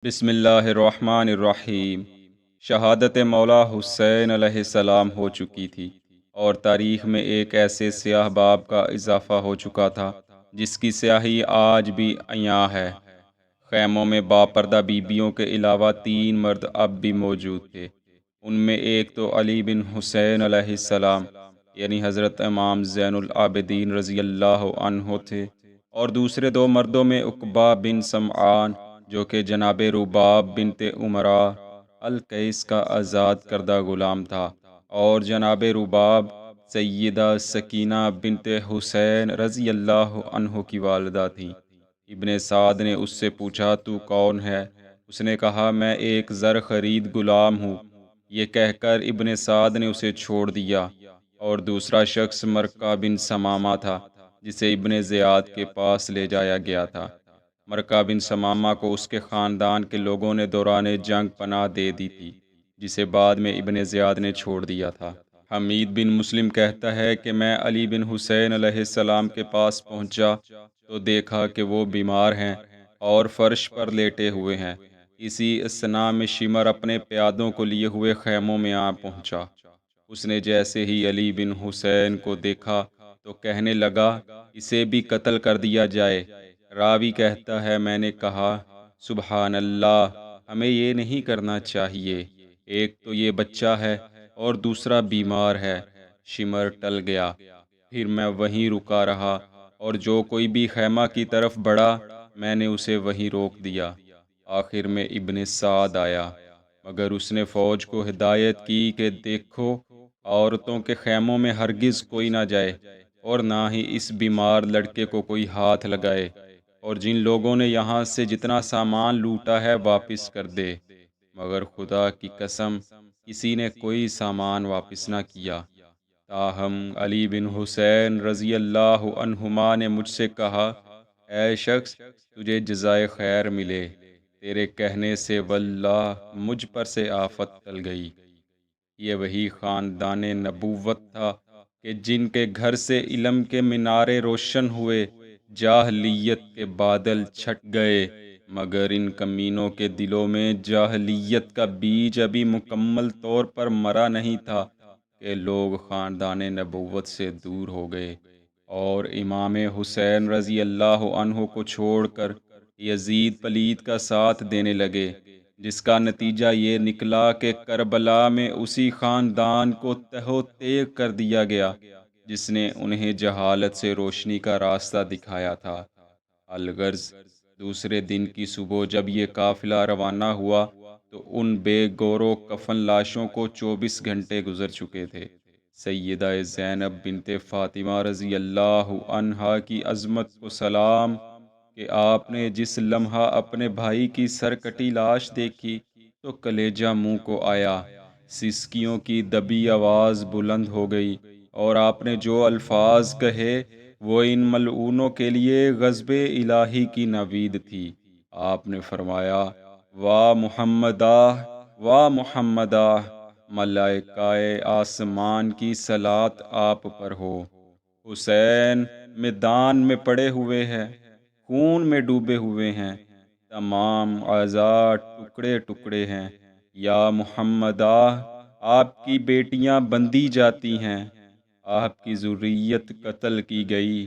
بسم اللہ الرحمن الرحیم۔ شہادت مولا حسین علیہ السلام ہو چکی تھی اور تاریخ میں ایک ایسے سیاہ باب کا اضافہ ہو چکا تھا جس کی سیاہی آج بھی عیاں ہے۔ خیموں میں باپردہ بیبیوں کے علاوہ 3 مرد اب بھی موجود تھے۔ ان میں ایک تو علی بن حسین علیہ السلام یعنی حضرت امام زین العابدین رضی اللہ عنہ تھے، اور دوسرے 2 مردوں میں عقبہ بن سمعان جو کہ جناب رباب بنت عمرہ القیس کا آزاد کردہ غلام تھا، اور جناب رباب سیدہ سکینہ بنت حسین رضی اللہ عنہ کی والدہ تھیں۔ ابن سعد نے اس سے پوچھا، تو کون ہے؟ اس نے کہا، میں ایک زر خرید غلام ہوں۔ یہ کہہ کر ابن سعد نے اسے چھوڑ دیا، اور دوسرا شخص مرکہ بن سمامہ تھا جسے ابن زیاد کے پاس لے جایا گیا تھا۔ مرکہ بن سمامہ کو اس کے خاندان کے لوگوں نے دوران جنگ پناہ دے دی تھی، جسے بعد میں ابن زیاد نے چھوڑ دیا تھا۔ حمید بن مسلم کہتا ہے کہ میں علی بن حسین علیہ السلام کے پاس پہنچا تو دیکھا کہ وہ بیمار ہیں اور فرش پر لیٹے ہوئے ہیں۔ اسی اثناء میں شمر اپنے پیادوں کو لیے ہوئے خیموں میں آ پہنچا۔ اس نے جیسے ہی علی بن حسین کو دیکھا تو کہنے لگا، اسے بھی قتل کر دیا جائے۔ راوی کہتا ہے، میں نے کہا، سبحان اللہ، ہمیں یہ نہیں کرنا چاہیے، ایک تو یہ بچہ ہے اور دوسرا بیمار ہے۔ شمر ٹل گیا، پھر میں وہیں رکا رہا، اور جو کوئی بھی خیمہ کی طرف بڑھا میں نے اسے وہیں روک دیا۔ آخر میں ابن سعد آیا، مگر اس نے فوج کو ہدایت کی کہ دیکھو، عورتوں کے خیموں میں ہرگز کوئی نہ جائے، اور نہ ہی اس بیمار لڑکے کو کوئی ہاتھ لگائے، اور جن لوگوں نے یہاں سے جتنا سامان لوٹا ہے واپس کر دے۔ مگر خدا کی قسم کسی نے کوئی سامان واپس نہ کیا۔ تاہم علی بن حسین رضی اللہ عنہما نے مجھ سے کہا، اے شخص، تجھے جزائے خیر ملے، تیرے کہنے سے واللہ مجھ پر سے آفت ٹل گئی۔ یہ وہی خاندان نبوت تھا کہ جن کے گھر سے علم کے مینارے روشن ہوئے، جاہلیت کے بادل چھٹ گئے، مگر ان کمینوں کے دلوں میں جاہلیت کا بیج ابھی مکمل طور پر مرا نہیں تھا کہ لوگ خاندان نبوت سے دور ہو گئے اور امام حسین رضی اللہ عنہ کو چھوڑ کر یزید پلید کا ساتھ دینے لگے، جس کا نتیجہ یہ نکلا کہ کربلا میں اسی خاندان کو تہ و تیغ کر دیا گیا جس نے انہیں جہالت سے روشنی کا راستہ دکھایا تھا۔ الغرض دوسرے دن کی صبح جب یہ قافلہ روانہ ہوا تو ان بے گور و کفن لاشوں کو 24 گھنٹے گزر چکے تھے۔ سیدہ زینب بنت فاطمہ رضی اللہ عنہا کی عظمت کو سلام کہ آپ نے جس لمحہ اپنے بھائی کی سرکٹی لاش دیکھی تو کلیجہ منہ کو آیا، سسکیوں کی دبی آواز بلند ہو گئی، اور آپ نے جو الفاظ کہے وہ ان ملعونوں کے لیے غضب الہی کی نوید تھی۔ آپ نے فرمایا، واہ محمدہ، واہ محمدہ، ملائکہ آسمان کی صلاۃ آپ پر ہو۔ حسین میدان میں پڑے ہوئے ہیں، خون میں ڈوبے ہوئے ہیں، تمام اعضاء ٹکڑے ٹکڑے ہیں۔ یا محمدہ، آپ کی بیٹیاں بندی جاتی ہیں، آپ کی ذریت قتل کی گئی،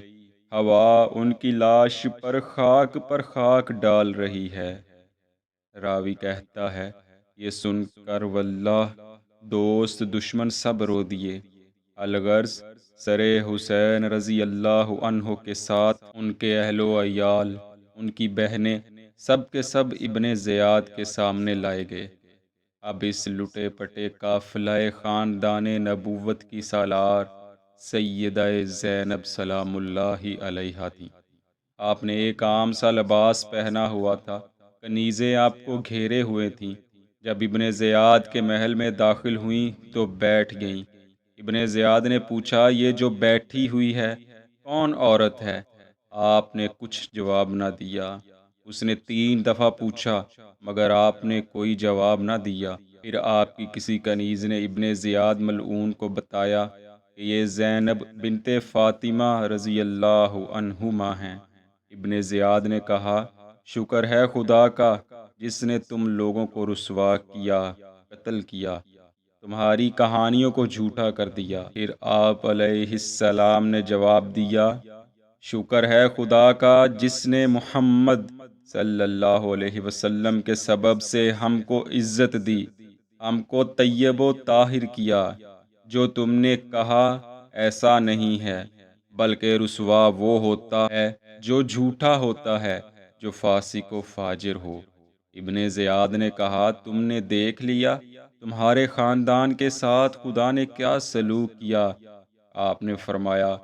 ہوا ان کی لاش پر خاک ڈال رہی ہے۔ راوی کہتا ہے، یہ سن کر واللہ دوست دشمن سب رو دیے۔ الغرض سر حسین رضی اللہ عنہ کے ساتھ ان کے اہل و عیال، ان کی بہنیں، سب کے سب ابن زیاد کے سامنے لائے گئے۔ اب اس لٹے پٹے قافلہ خاندان نبوت کی سالار سیدہ زینب سلام اللہ علیہا تھی۔ آپ نے ایک عام سا لباس پہنا ہوا تھا، کنیزیں آپ کو گھیرے ہوئے تھیں۔ جب ابن زیاد کے محل میں داخل ہوئیں تو بیٹھ گئیں۔ ابن زیاد نے پوچھا، یہ جو بیٹھی ہوئی ہے کون عورت ہے؟ آپ نے کچھ جواب نہ دیا۔ اس نے 3 دفعہ پوچھا، مگر آپ نے کوئی جواب نہ دیا۔ پھر آپ کی کسی کنیز نے ابن زیاد ملعون کو بتایا کہ یہ زینب بنت فاطمہ رضی اللہ عنہما ہیں۔ ابن زیاد نے کہا، شکر ہے خدا کا جس نے تم لوگوں کو رسوا کیا، قتل کیا، تمہاری کہانیوں کو جھوٹا کر دیا۔ پھر آپ علیہ السلام نے جواب دیا، شکر ہے خدا کا جس نے محمد صلی اللہ علیہ وسلم کے سبب سے ہم کو عزت دی، ہم کو طیب و طاہر کیا۔ جو تم نے کہا ایسا نہیں ہے، بلکہ رسوا وہ ہوتا ہے جو جھوٹا ہوتا ہے، جو فاسق و فاجر ہو۔ ابن زیاد نے کہا، تم نے دیکھ لیا تمہارے خاندان کے ساتھ خدا نے کیا سلوک کیا؟ آپ نے فرمایا،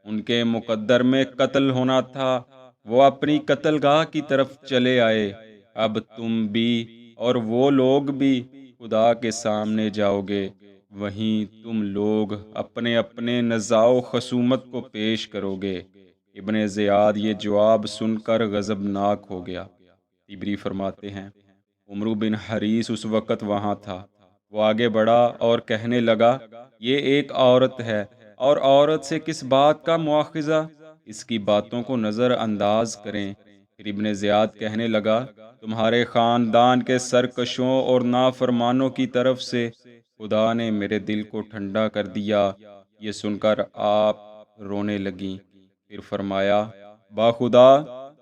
ان کے مقدر میں قتل ہونا تھا، وہ اپنی قتل گاہ کی طرف چلے آئے۔ اب تم بھی اور وہ لوگ بھی خدا کے سامنے جاؤ گے، وہیں تم لوگ اپنے اپنے نزاع و خصومت کو پیش کرو گے۔ ابن زیاد یہ جواب سن کر غضبناک ہو گیا۔ طبری فرماتے ہیں، عمرو بن حریث اس وقت وہاں تھا۔ وہ آگے بڑھا اور کہنے لگا، یہ ایک عورت ہے، اور عورت سے کس بات کا مواخذہ؟ اس کی باتوں کو نظر انداز کریں۔ پھر ابن زیاد کہنے لگا، تمہارے خاندان کے سرکشوں اور نافرمانوں کی طرف سے خدا نے میرے دل کو ٹھنڈا کر دیا۔ یہ سن کر آپ رونے لگیں۔ پھر فرمایا، باخدا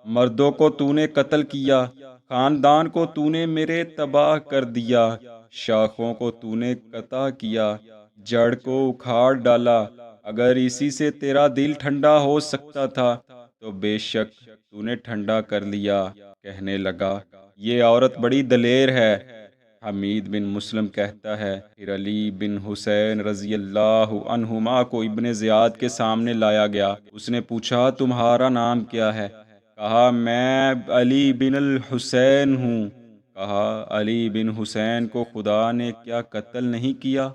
مردوں کو تو نے قتل کیا، خاندان کو تو نے میرے تباہ کر دیا، شاخوں کو تو نے قطع کیا، جڑ کو اکھاڑ ڈالا۔ اگر اسی سے تیرا دل ٹھنڈا ہو سکتا تھا تو بے شک تو نے ٹھنڈا کر لیا۔ کہنے لگا، یہ عورت بڑی دلیر ہے۔ حمید بن مسلم کہتا ہے، پھر علی بن حسین رضی اللہ عنہما کو ابن زیاد کے سامنے لایا گیا۔ اس نے پوچھا، تمہارا نام کیا ہے؟ کہا، میں علی بن الحسین ہوں۔ کہا، علی بن حسین کو خدا نے کیا قتل نہیں کیا؟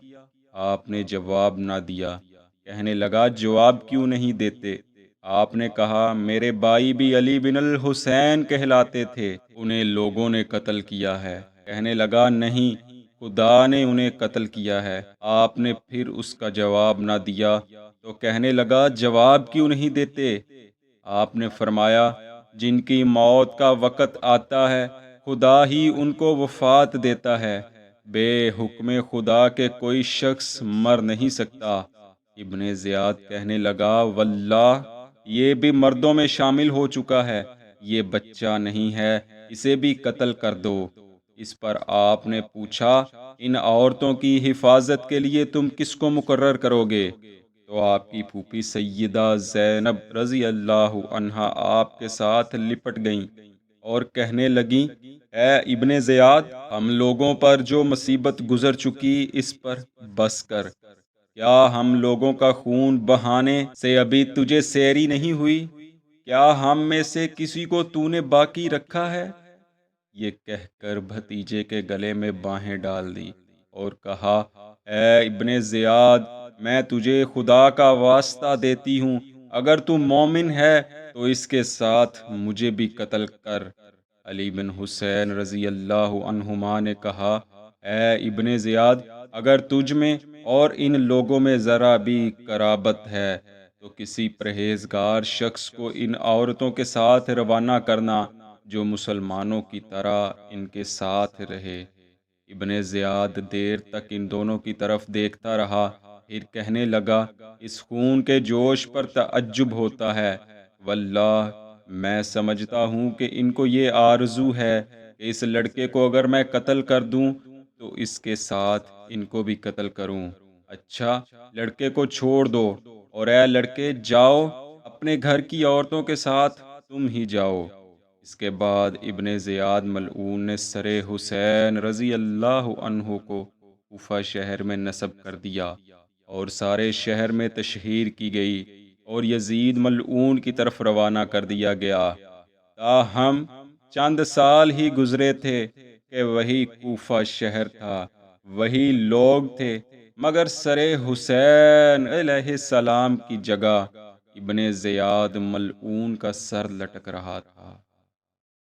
آپ نے جواب نہ دیا۔ کہنے لگا، جواب کیوں نہیں دیتے؟ آپ نے کہا، میرے بھائی بھی علی بن الحسین کہلاتے تھے، انہیں لوگوں نے قتل کیا ہے۔ کہنے لگا، نہیں، خدا نے انہیں قتل کیا ہے۔ آپ نے پھر اس کا جواب نہ دیا تو کہنے لگا، جواب کیوں نہیں دیتے؟ آپ نے فرمایا، جن کی موت کا وقت آتا ہے خدا ہی ان کو وفات دیتا ہے، بے حکم خدا کے کوئی شخص مر نہیں سکتا۔ ابن زیاد کہنے لگا، واللہ یہ بھی مردوں میں شامل ہو چکا ہے، یہ بچہ نہیں ہے، اسے بھی قتل کر دو۔ اس پر آپ نے پوچھا، ان عورتوں کی حفاظت کے لیے تم کس کو مقرر کرو گے؟ تو آپ کی پھوپھی سیدہ زینب رضی اللہ عنہا آپ کے ساتھ لپٹ گئیں اور کہنے لگیں، اے ابن زیاد، ہم لوگوں پر جو مصیبت گزر چکی اس پر بس کر۔ کیا ہم لوگوں کا خون بہانے سے ابھی تجھے سیری نہیں ہوئی؟ کیا ہم میں سے کسی کو تو نے باقی رکھا ہے؟ یہ کہہ کر بھتیجے کے گلے میں باہیں ڈال دی اور کہا، اے ابن زیاد، میں تجھے خدا کا واسطہ دیتی ہوں، اگر تو مومن ہے تو اس کے ساتھ مجھے بھی قتل کر۔ علی بن حسین رضی اللہ عنہما نے کہا، اے ابن زیاد، اگر تجھ میں اور ان لوگوں میں ذرا بھی قرابت ہے تو کسی پرہیزگار شخص کو ان عورتوں کے ساتھ روانہ کرنا جو مسلمانوں کی طرح ان کے ساتھ رہے۔ ابن زیاد دیر تک ان دونوں کی طرف دیکھتا رہا، پھر کہنے لگا، اس خون کے جوش پر تعجب ہوتا ہے، واللہ میں سمجھتا ہوں کہ ان کو یہ آرزو ہے کہ اس لڑکے کو اگر میں قتل کر دوں تو اس کے ساتھ ان کو بھی قتل کروں۔ اچھا، لڑکے کو چھوڑ دو، اور اے لڑکے، جاؤ اپنے گھر کی عورتوں کے ساتھ تم ہی جاؤ۔ اس کے بعد ابن زیاد ملعون نے سر حسین رضی اللہ عنہ کو کوفہ شہر میں نصب کر دیا اور سارے شہر میں تشہیر کی گئی اور یزید ملعون کی طرف روانہ کر دیا گیا۔ تاہم چند سال ہی گزرے تھے کہ وہی کوفہ شہر تھا، وہی لوگ تھے، مگر سر حسین علیہ السلام کی جگہ ابن زیاد ملعون کا سر لٹک رہا تھا۔